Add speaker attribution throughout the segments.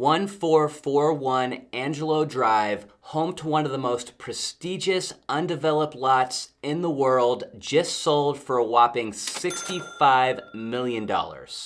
Speaker 1: 1441 Angelo Drive, home to one of the most prestigious undeveloped lots in the world, just sold for a whopping $65 million.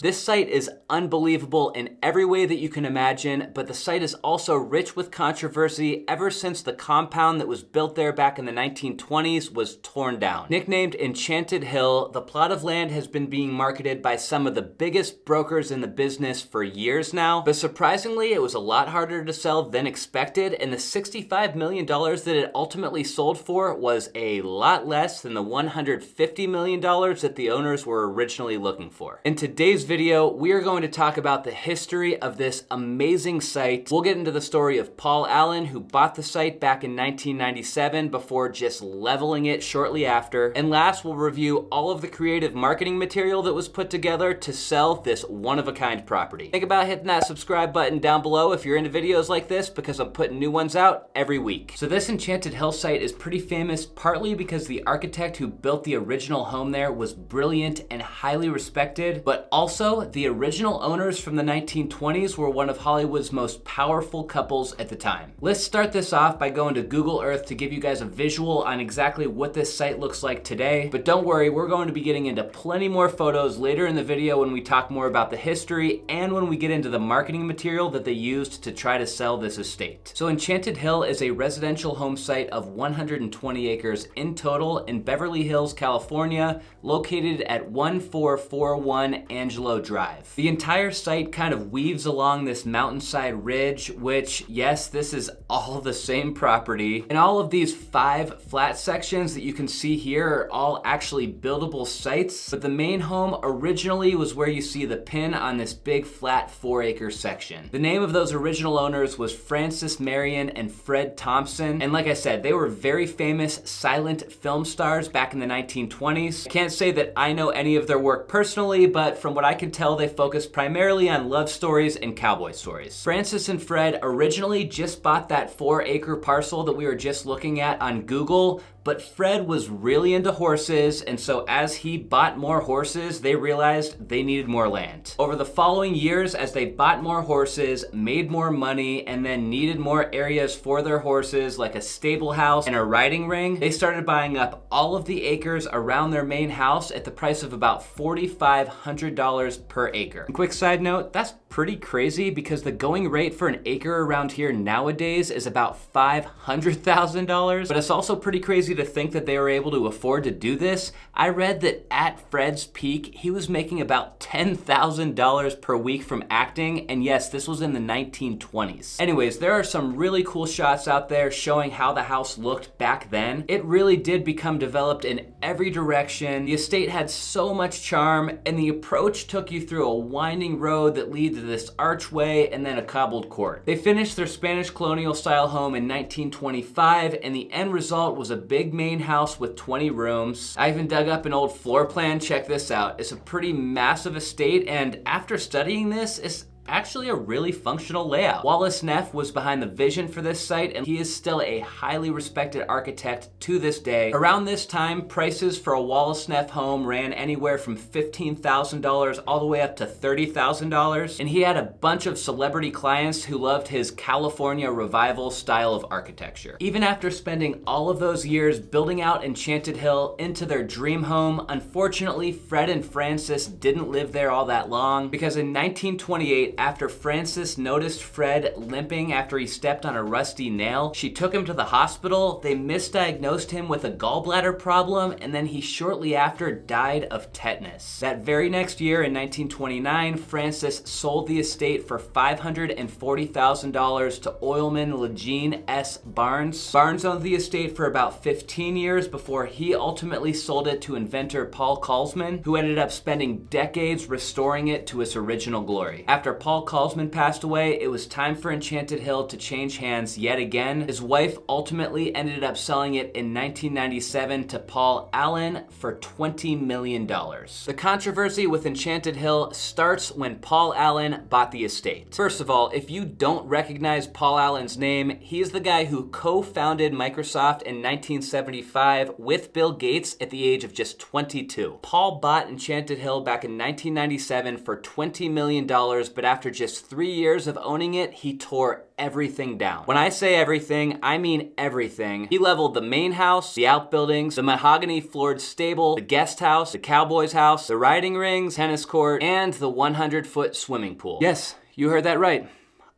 Speaker 1: This site is unbelievable in every way that you can imagine, but the site is also rich with controversy ever since the compound that was built there back in the 1920s was torn down. Nicknamed Enchanted Hill, the plot of land has been being marketed by some of the biggest brokers in the business for years now, but surprisingly, it was a lot harder to sell than expected, and the $65 million that it ultimately sold for was a lot less than the $150 million that the owners were originally looking for. In today's video, we are going to talk about the history of this amazing site. We'll get into the story of Paul Allen, who bought the site back in 1997 before just leveling it shortly after. And last, we'll review all of the creative marketing material that was put together to sell this one-of-a-kind property. Think about hitting that subscribe button down below if you're into videos like this, because I'm putting new ones out every week. So this Enchanted Hill site is pretty famous partly because the architect who built the original home there was brilliant and highly respected, but also the original owners from the 1920s were one of Hollywood's most powerful couples at the time. Let's start this off by going to Google Earth to give you guys a visual on exactly what this site looks like today. But don't worry, we're going to be getting into plenty more photos later in the video when we talk more about the history and when we get into the marketing material that they used to try to sell this estate. So Enchanted Hill is a residential home site of 120 acres in total in Beverly Hills, California, located at 1441 Angelo Drive. The entire site kind of weaves along this mountainside ridge, which, yes, this is all the same property. And all of these 5 flat sections that you can see here are all actually buildable sites, but the main home originally was where you see the pin on this big flat 4-acre section. The name of those original owners was Francis, Marion, and Fred Thompson, and like I said, they were very famous silent film stars back in the 1920s. I can't say that I know any of their work personally, but from what I can tell, they focused primarily on love stories and cowboy stories. Francis and Fred originally just bought that 4-acre parcel that we were just looking at on Google, but Fred was really into horses, and so as he bought more horses, they realized they needed more land. Over the following years, as they bought more horses, made more money, and then needed more areas for their horses, like a stable house and a riding ring, they started buying up all of the acres around their main house at the price of about $4,500 per acre. And quick side note, that's pretty crazy because the going rate for an acre around here nowadays is about $500,000, but it's also pretty crazy to think that they were able to afford to do this. I read that at Fred's peak, he was making about $10,000 per week from acting, and yes, this was in the 1920s. Anyways, there are some really cool shots out there showing how the house looked back then. It really did become developed in every direction. The estate had so much charm, and the approach took you through a winding road that leads to this archway and then a cobbled court. They finished their Spanish colonial style home in 1925, and the end result was a big main house with 20 rooms. I even dug up an old floor plan. Check this out. It's a pretty massive estate, and after studying this, it's actually a really functional layout. Wallace Neff was behind the vision for this site, and he is still a highly respected architect to this day. Around this time, prices for a Wallace Neff home ran anywhere from $15,000 all the way up to $30,000, and he had a bunch of celebrity clients who loved his California revival style of architecture. Even after spending all of those years building out Enchanted Hill into their dream home, unfortunately, Fred and Francis didn't live there all that long, because in 1928, after Francis noticed Fred limping after he stepped on a rusty nail, she took him to the hospital. They misdiagnosed him with a gallbladder problem, and then he shortly after died of tetanus. That very next year, in 1929, Francis sold the estate for $540,000 to oilman Legene S. Barnes. Barnes owned the estate for about 15 years before he ultimately sold it to inventor Paul Kalsman, who ended up spending decades restoring it to its original glory. After Paul Kalsman passed away, it was time for Enchanted Hill to change hands yet again. His wife ultimately ended up selling it in 1997 to Paul Allen for $20 million. The controversy with Enchanted Hill starts when Paul Allen bought the estate. First of all, if you don't recognize Paul Allen's name, he's the guy who co-founded Microsoft in 1975 with Bill Gates at the age of just 22. Paul bought Enchanted Hill back in 1997 for $20 million, but after just 3 years of owning it, he tore everything down. When I say everything, I mean everything. He leveled the main house, the outbuildings, the mahogany floored stable, the guest house, the cowboy's house, the riding rings, tennis court, and the 100-foot swimming pool. Yes, you heard that right.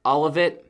Speaker 1: All of it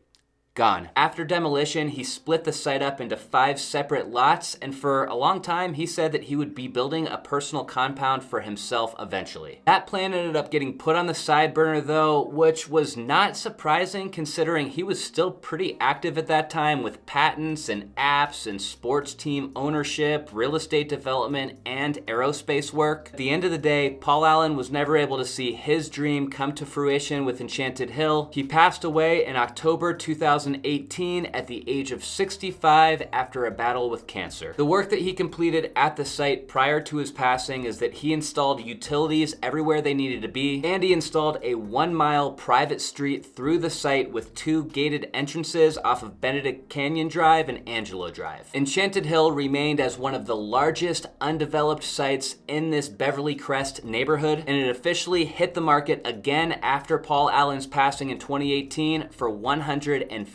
Speaker 1: gone. After demolition, he split the site up into 5 separate lots, and for a long time, he said that he would be building a personal compound for himself eventually. That plan ended up getting put on the side burner though, which was not surprising considering he was still pretty active at that time with patents and apps and sports team ownership, real estate development, and aerospace work. At the end of the day, Paul Allen was never able to see his dream come to fruition with Enchanted Hill. He passed away in October 2018 at the age of 65 after a battle with cancer. The work that he completed at the site prior to his passing is that he installed utilities everywhere they needed to be, and he installed a 1-mile private street through the site with 2 gated entrances off of Benedict Canyon Drive and Angelo Drive. Enchanted Hill remained as one of the largest undeveloped sites in this Beverly Crest neighborhood, and it officially hit the market again after Paul Allen's passing in 2018 for $150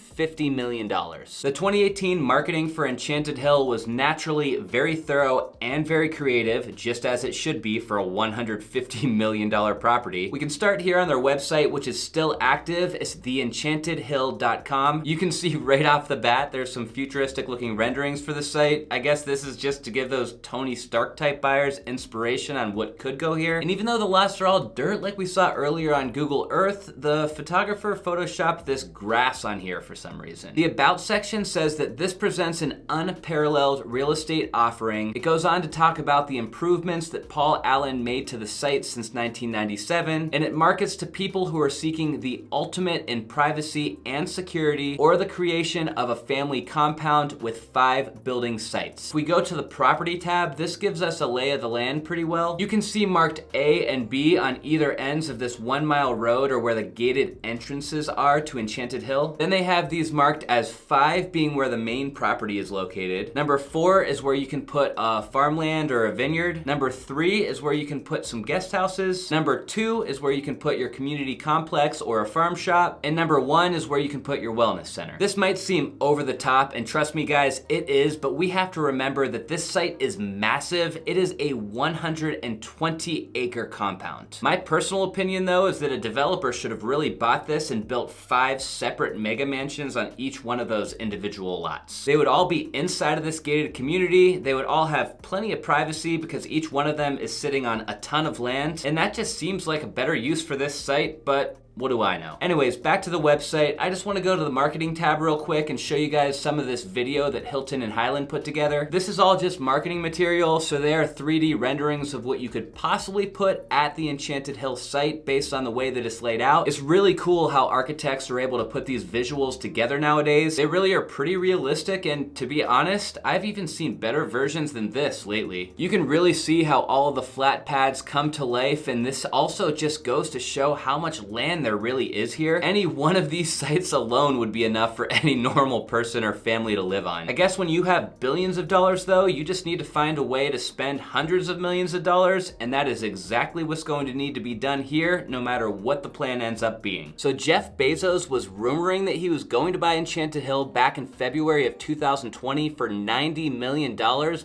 Speaker 1: million. The 2018 marketing for Enchanted Hill was naturally very thorough and very creative, just as it should be for a $150 million property. We can start here on their website, which is still active. It's theenchantedhill.com. You can see right off the bat, there's some futuristic looking renderings for the site. I guess this is just to give those Tony Stark type buyers inspiration on what could go here. And even though the lots are all dirt like we saw earlier on Google Earth, the photographer photoshopped this grass on here for some reason. The About section says that this presents an unparalleled real estate offering. It goes on to talk about the improvements that Paul Allen made to the site since 1997, and it markets to people who are seeking the ultimate in privacy and security, or the creation of a family compound with 5 building sites. If we go to the property tab, this gives us a lay of the land pretty well. You can see marked A and B on either ends of this 1-mile road, or where the gated entrances are to Enchanted Hill. Then they have these marked as 5 being where the main property is located. Number 4 is where you can put a farmland or a vineyard. Number 3 is where you can put some guest houses. Number 2 is where you can put your community complex or a farm shop. And number 1 is where you can put your wellness center. This might seem over the top, and trust me guys, it is, but we have to remember that this site is massive. It is a 120-acre compound. My personal opinion though is that a developer should have really bought this and built 5 separate mega mansions on each one of those individual lots. They would all be inside of this gated community. They would all have plenty of privacy because each one of them is sitting on a ton of land, and that just seems like a better use for this site, but what do I know? Anyways, back to the website. I just want to go to the marketing tab real quick and show you guys some of this video that Hilton and Highland put together. This is all just marketing material, so they are 3D renderings of what you could possibly put at the Enchanted Hill site based on the way that it's laid out. It's really cool how architects are able to put these visuals together nowadays. They really are pretty realistic, and to be honest, I've even seen better versions than this lately. You can really see how all of the flat pads come to life, and this also just goes to show how much land there really is here. Any one of these sites alone would be enough for any normal person or family to live on. I guess when you have billions of dollars though, you just need to find a way to spend hundreds of millions of dollars, and that is exactly what's going to need to be done here, no matter what the plan ends up being. So Jeff Bezos was rumoring that he was going to buy Enchanted Hill back in February of 2020 for $90 million,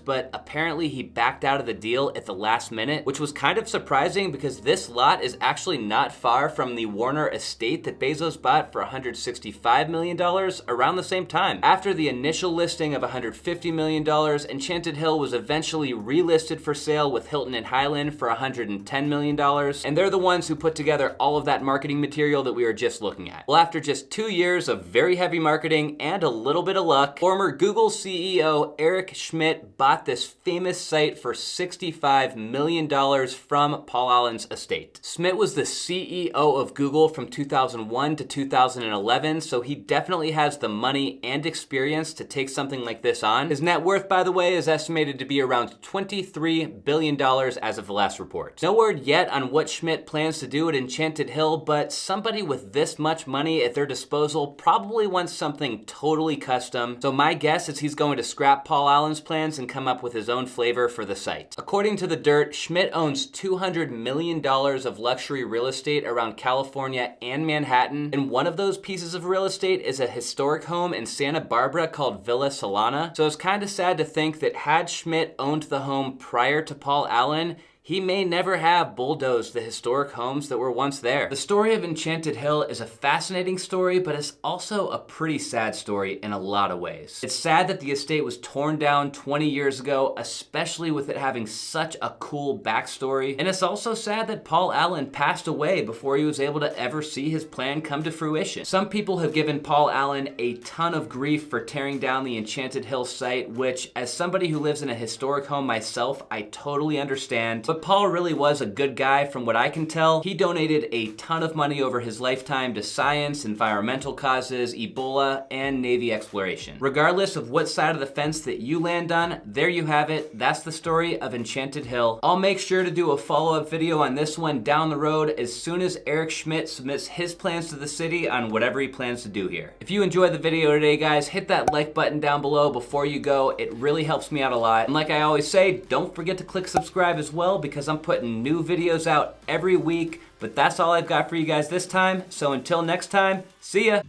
Speaker 1: but apparently he backed out of the deal at the last minute, which was kind of surprising because this lot is actually not far from the Warner estate that Bezos bought for $165 million around the same time. After the initial listing of $150 million, Enchanted Hill was eventually relisted for sale with Hilton and Highland for $110 million, and they're the ones who put together all of that marketing material that we were just looking at. Well, after just 2 years of very heavy marketing and a little bit of luck, former Google CEO Eric Schmidt bought this famous site for $65 million from Paul Allen's estate. Schmidt was the CEO of Google from 2001 to 2011, so he definitely has the money and experience to take something like this on. His net worth, by the way, is estimated to be around $23 billion as of the last report. No word yet on what Schmidt plans to do at Enchanted Hill, but somebody with this much money at their disposal probably wants something totally custom, so my guess is he's going to scrap Paul Allen's plans and come up with his own flavor for the site. According to The Dirt, Schmidt owns $200 million of luxury real estate around California California and Manhattan, and one of those pieces of real estate is a historic home in Santa Barbara called Villa Solana. So it's kind of sad to think that had Schmidt owned the home prior to Paul Allen, he may never have bulldozed the historic homes that were once there. The story of Enchanted Hill is a fascinating story, but it's also a pretty sad story in a lot of ways. It's sad that the estate was torn down 20 years ago, especially with it having such a cool backstory. And it's also sad that Paul Allen passed away before he was able to ever see his plan come to fruition. Some people have given Paul Allen a ton of grief for tearing down the Enchanted Hill site, which, as somebody who lives in a historic home myself, I totally understand. But Paul really was a good guy from what I can tell. He donated a ton of money over his lifetime to science, environmental causes, Ebola, and Navy exploration. Regardless of what side of the fence that you land on, there you have it. That's the story of Enchanted Hill. I'll make sure to do a follow-up video on this one down the road as soon as Eric Schmidt submits his plans to the city on whatever he plans to do here. If you enjoyed the video today, guys, hit that like button down below before you go. It really helps me out a lot. And like I always say, don't forget to click subscribe as well, because I'm putting new videos out every week. But that's all I've got for you guys this time. So until next time, see ya.